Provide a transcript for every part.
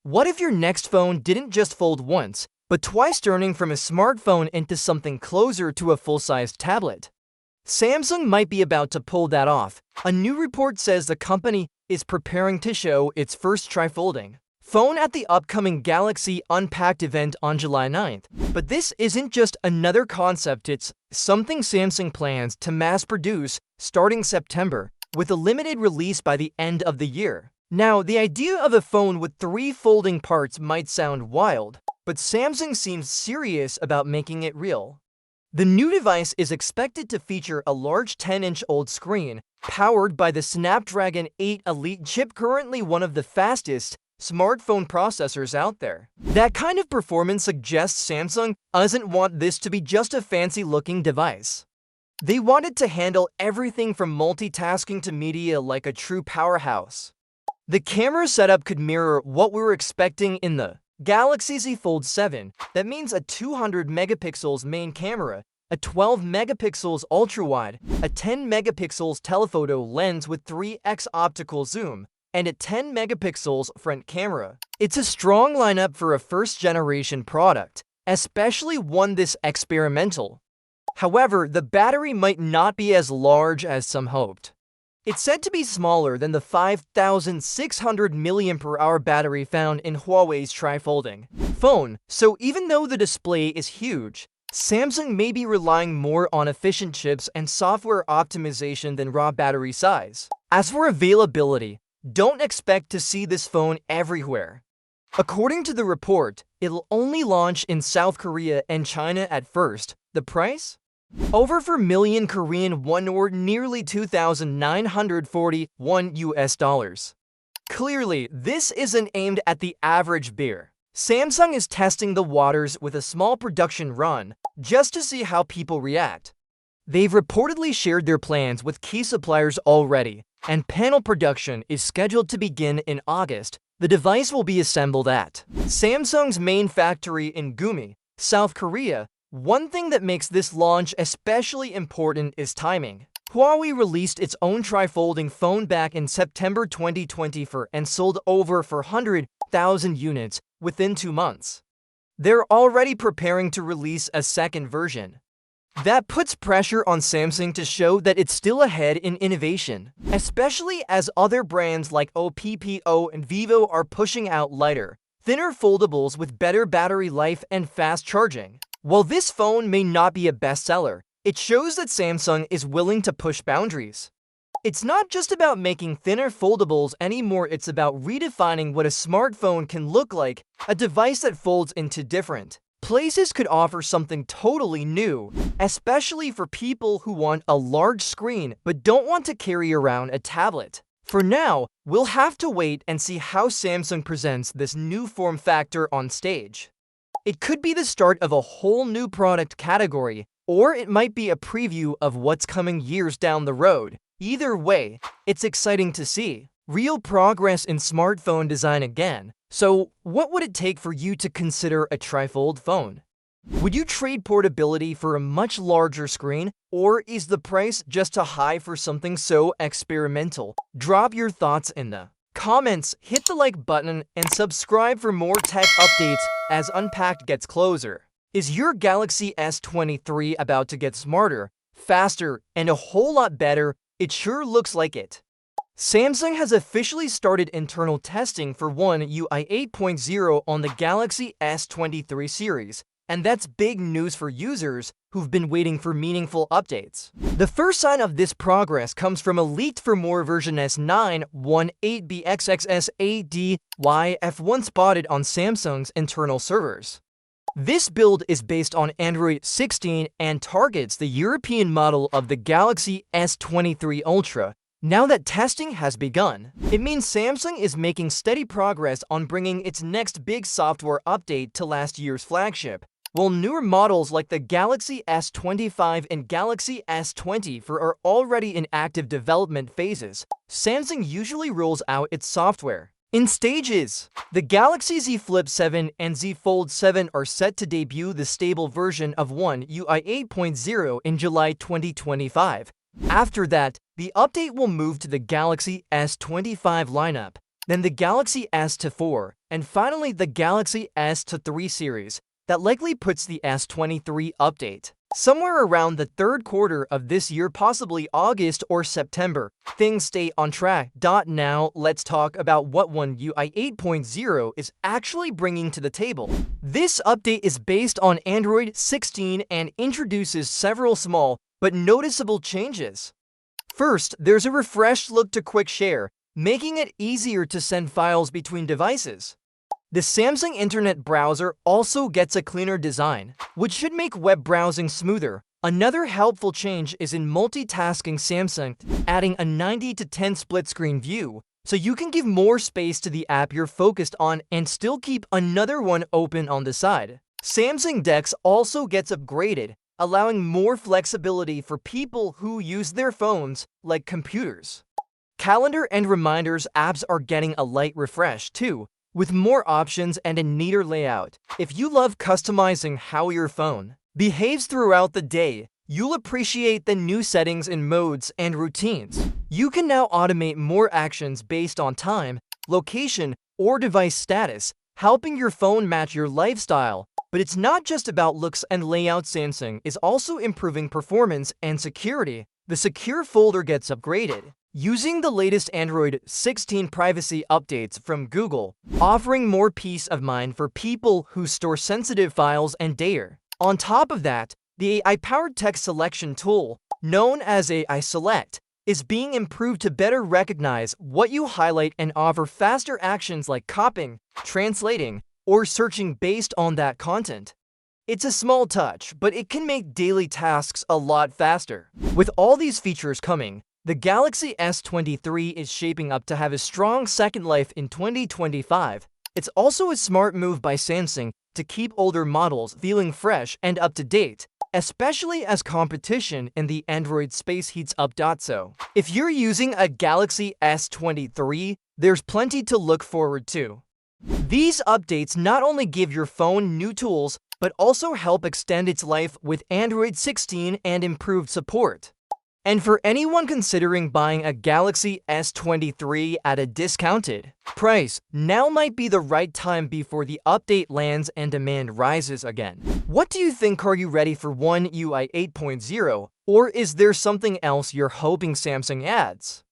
What if your next phone didn't just fold once, but twice, turning from a smartphone into something closer to a full-sized tablet? Samsung might be about to pull that off. A new report says the company is preparing to show its first tri-folding phone at the upcoming Galaxy Unpacked event on July 9th. But this isn't just another concept, it's something Samsung plans to mass produce starting September, with a limited release by the end of the year. Now, the idea of a phone with 3 folding parts might sound wild, but Samsung seems serious about making it real. The new device is expected to feature a large 10-inch OLED screen, powered by the Snapdragon 8 Elite chip, currently one of the fastest smartphone processors out there. That kind of performance suggests Samsung doesn't want this to be just a fancy-looking device. They want it to handle everything from multitasking to media like a true powerhouse. The camera setup could mirror what we were expecting in the Galaxy Z Fold 7. That means a 200 megapixels main camera, a 12 megapixels ultra-wide, a 10 megapixels telephoto lens with 3x optical zoom, and a 10 megapixels front camera. It's a strong lineup for a first-generation product, especially one this experimental. However, the battery might not be as large as some hoped. It's said to be smaller than the 5,600 mAh battery found in Huawei's tri-folding phone, so even though the display is huge, Samsung may be relying more on efficient chips and software optimization than raw battery size. As for availability, don't expect to see this phone everywhere. According to the report, it'll only launch in South Korea and China at first. The price? Over 4 million Korean won, or nearly $2,941 US. Clearly, this isn't aimed at the average beer. Samsung is testing the waters with a small production run, just to see how people react. They've reportedly shared their plans with key suppliers already, and panel production is scheduled to begin in August. The device will be assembled at Samsung's main factory in Gumi, South Korea. One thing that makes this launch especially important is timing. Huawei released its own tri-folding phone back in September 2024 and sold over 400,000 units within 2 months. They're already preparing to release a second version. That puts pressure on Samsung to show that it's still ahead in innovation, especially as other brands like Oppo and Vivo are pushing out lighter, thinner foldables with better battery life and fast charging. While this phone may not be a bestseller, it shows that Samsung is willing to push boundaries. It's not just about making thinner foldables anymore, it's about redefining what a smartphone can look like. A device that folds into different places could offer something totally new, especially for people who want a large screen but don't want to carry around a tablet. For now, we'll have to wait and see how Samsung presents this new form factor on stage. It could be the start of a whole new product category, or it might be a preview of what's coming years down the road. Either way, it's exciting to see real progress in smartphone design again. So, what would it take for you to consider a tri-fold phone? Would you trade portability for a much larger screen, or is the price just too high for something so experimental? Drop your thoughts in the comments, hit the like button, and subscribe for more tech updates as Unpacked gets closer. Is your Galaxy S23 about to get smarter, faster, and a whole lot better? It sure looks like it. Samsung has officially started internal testing for One UI 8.0 on the Galaxy S23 series, and that's big news for users who've been waiting for meaningful updates. The first sign of this progress comes from a leaked firmware version S918BXXSADYF1 spotted on Samsung's internal servers. This build is based on Android 16 and targets the European model of the Galaxy S23 Ultra. Now that testing has begun, it means Samsung is making steady progress on bringing its next big software update to last year's flagship. While newer models like the Galaxy S25 and Galaxy S20 are already in active development phases, Samsung usually rolls out its software in stages. The Galaxy Z Flip 7 and Z Fold 7 are set to debut the stable version of One UI 8.0 in July 2025. After that, the update will move to the Galaxy S25 lineup, then the Galaxy S4, and finally the Galaxy S3 series. That likely puts the S23 update somewhere around the third quarter of this year, possibly August or September. Things stay on track. Now let's talk about what One UI 8.0 is actually bringing to the table. This update is based on Android 16 and introduces several small but noticeable changes. First, there's a refreshed look to Quick Share, making it easier to send files between devices. The Samsung Internet browser also gets a cleaner design, which should make web browsing smoother. Another helpful change is in multitasking. Samsung adding a 90:10 split screen view, so you can give more space to the app you're focused on and still keep another one open on the side. Samsung DeX also gets upgraded, allowing more flexibility for people who use their phones like computers. Calendar and reminders apps are getting a light refresh too, with more options and a neater layout. If you love customizing how your phone behaves throughout the day, you'll appreciate the new settings in modes and routines. You can now automate more actions based on time, location, or device status, helping your phone match your lifestyle. But it's not just about looks and layout. Samsung is also improving performance and security. The Secure folder gets upgraded, using the latest Android 16 privacy updates from Google, offering more peace of mind for people who store sensitive files and data. On top of that, the AI-powered text selection tool, known as AI Select, is being improved to better recognize what you highlight and offer faster actions like copying, translating, or searching based on that content. It's a small touch, but it can make daily tasks a lot faster. With all these features coming, the Galaxy S23 is shaping up to have a strong second life in 2025. It's also a smart move by Samsung to keep older models feeling fresh and up to date, especially as competition in the Android space heats up. So, if you're using a Galaxy S23, there's plenty to look forward to. These updates not only give your phone new tools, but also help extend its life with Android 16 and improved support. And for anyone considering buying a Galaxy S23 at a discounted price, now might be the right time before the update lands and demand rises again. What do you think? Are you ready for One UI 8.0, or is there something else you're hoping Samsung adds?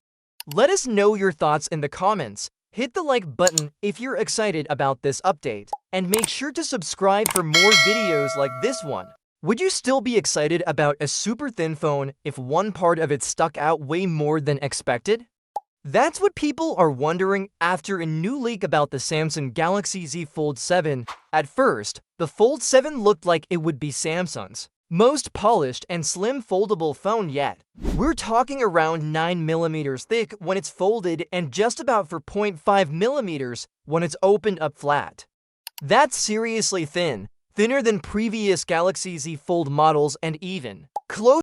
Let us know your thoughts in the comments. Hit the like button if you're excited about this update, and make sure to subscribe for more videos like this one. Would you still be excited about a super thin phone if one part of it stuck out way more than expected? That's what people are wondering after a new leak about the Samsung Galaxy Z Fold 7. At first, the Fold 7 looked like it would be Samsung's most polished and slim foldable phone yet. We're talking around 9mm thick when it's folded and just about 4.5mm when it's opened up flat. That's seriously thin. Thinner than previous Galaxy Z Fold models and even close